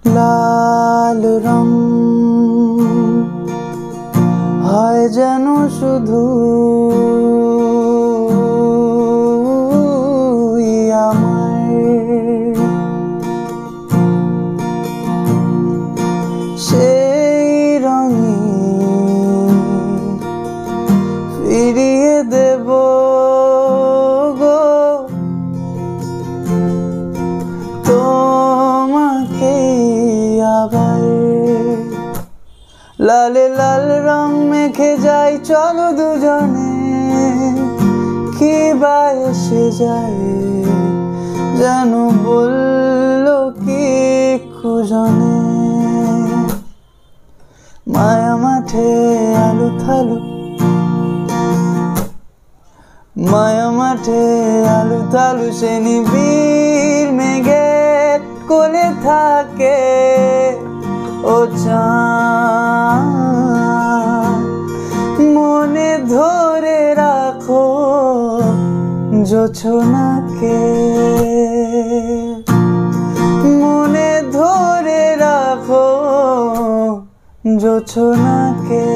লাল রং হয় যেন শুধু আমার, সেই রঙে ফিরিয়ে দেব গো তোমাকে আবার। লালে লাল রং মেখে যাই চলো দুজনে, কি বা এসে যায় যেন বললো কি খুঁজনে। মায়া মাঠে আলু থালু, মায়া মাঠে আলু থালু, সে নিবিড় মেঘের কোলে থাকে ও চাঁদ। মনে ধরে রাখো জোছনাকে, মনে ধরে রাখো জোছনাকে।